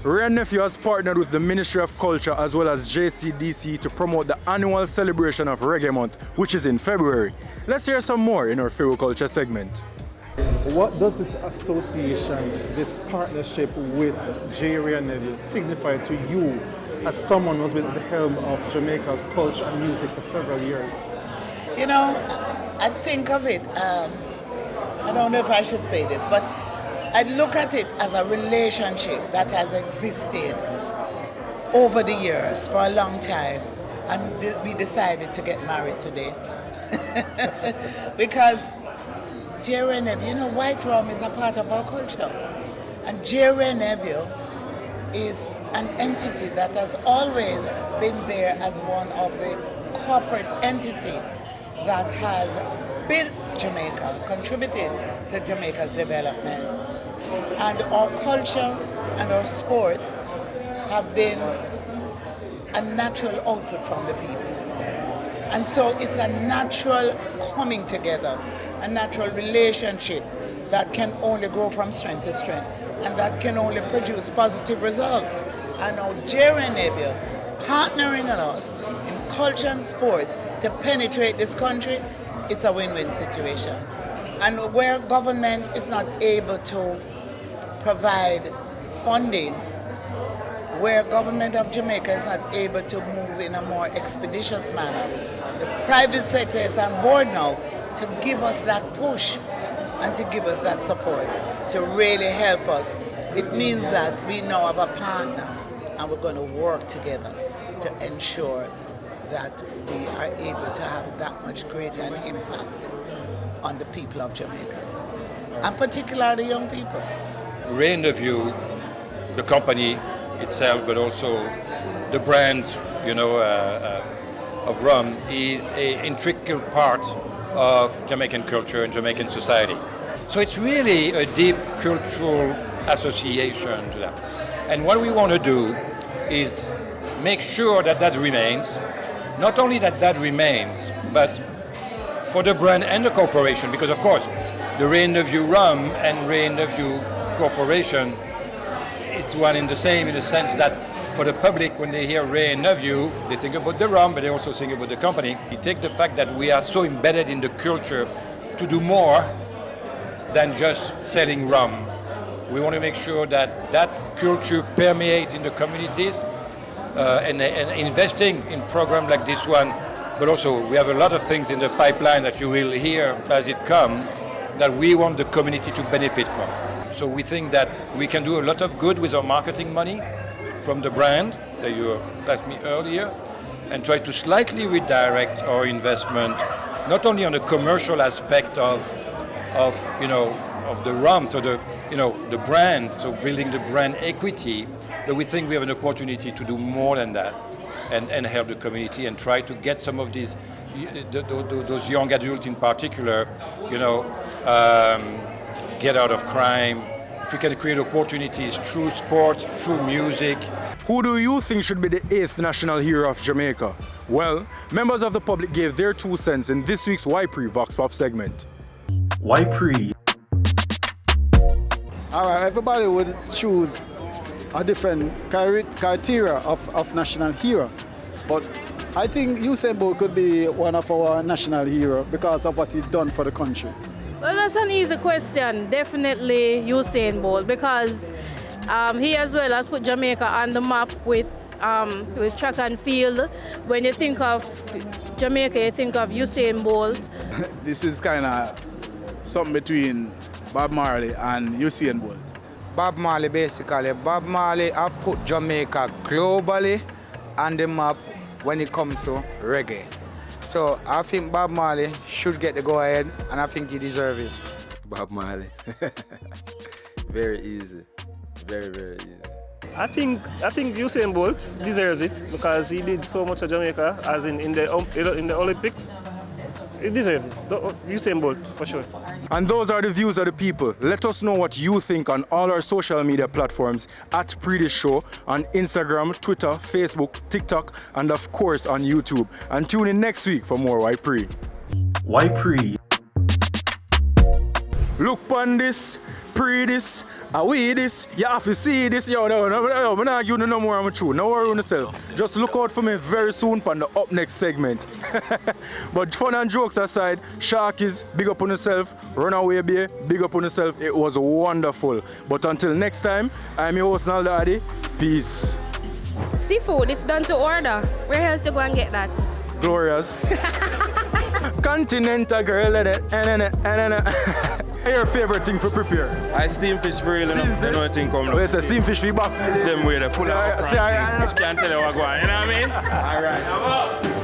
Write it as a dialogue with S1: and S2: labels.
S1: Ray and Nephew has partnered with the Ministry of Culture as well as JCDC to promote the annual celebration of Reggae Month, which is in February. Let's hear some more in our Fiwi Culture segment.
S2: What does this association, this partnership with J. Ray and Nephew signify to you as someone who's been at the helm of Jamaica's culture and music for several years?
S3: You know, I think of it, I don't know if I should say this, but I look at it as a relationship that has existed over the years for a long time, and we decided to get married today. Because J. Ray Nephew, you know, white rum is a part of our culture. And J. Ray Nephew is an entity that has always been there as one of the corporate entities that has built Jamaica, contributed to Jamaica's development. And our culture and our sports have been a natural output from the people. And so it's a natural coming together, a natural relationship that can only go from strength to strength and that can only produce positive results. And now J. Ray Nephew partnering with us in culture and sports to penetrate this country, it's a win-win situation. And where government is not able to provide funding, where government of Jamaica is not able to move in a more expeditious manner, the private sector is on board now to give us that push and to give us that support to really help us. It means that we now have a partner and we're going to work together to ensure that we are able to have that much greater an impact on the people of Jamaica, and particularly the young people.
S4: Ray and Nephew, the company itself, but also the brand, of rum, is an integral part of Jamaican culture and Jamaican society. So it's really a deep cultural association to that. And what we want to do is make sure that that remains. Not only that remains, but for the brand and the corporation, because of course, the Ray and Nephew Rum and Ray and Nephew Corporation, it's one in the same in the sense that for the public, when they hear Ray and Nephew, they think about the rum, but they also think about the company. You take the fact that we are so embedded in the culture to do more than just selling rum. We want to make sure that that culture permeates in the communities and investing in programs like this one, but also we have a lot of things in the pipeline that you will hear as it comes that we want the community to benefit from. So we think that we can do a lot of good with our marketing money from the brand that you asked me earlier, and try to slightly redirect our investment, not only on the commercial aspect of the rum, so the brand, so building the brand equity, but we think we have an opportunity to do more than that and help the community and try to get some of these, those young adults in particular, get out of crime. If we can create opportunities through sport, through music.
S1: Who do you think should be the 8th national hero of Jamaica? Well, members of the public gave their 2 cents in this week's Pree Vox Pop segment.
S5: Pree.
S2: All right, everybody would choose a different criteria of national hero, but I think Usain Bolt could be one of our national heroes because of what he's done for the country.
S6: Well, that's an easy question. Definitely Usain Bolt, because he as well has put Jamaica on the map with track and field. When you think of Jamaica, you think of Usain Bolt.
S7: This is kind of something between Bob Marley and Usain Bolt.
S8: Bob Marley, basically. Bob Marley has put Jamaica globally on the map when it comes to reggae. So I think Bob Marley should get the go-ahead, and I think he deserves it.
S9: Bob Marley. Very easy. Very, very easy.
S10: I think Usain Bolt deserves it because he did so much for Jamaica, as in the Olympics. He deserves it. Usain Bolt, for sure.
S1: And those are the views of the people. Let us know what you think on all our social media platforms at Pree Show on Instagram, Twitter, Facebook, TikTok, and of course on YouTube. And tune in next week for more Pree.
S5: Pree.
S1: Look on this. Pree this, we this, you have to see this. Yo, I'm not arguing no more, I'm true. No worry on yourself. Just look out for me very soon on the up next segment. But fun and jokes aside, Sharkies, big up on yourself. Runaway Bay, big up on yourself. It was wonderful. But until next time, I'm your host, Naldo Addy. Peace.
S5: Seafood is done to order. Where else to go and get that?
S1: Glorious. Continental girl, your favorite thing for prepare?
S11: I steam fish for real, you know what thing come
S1: Oh, it's a steam fish we back.
S11: Them way, they're full of
S1: I
S11: can't tell you what going on, you know what I mean? All right.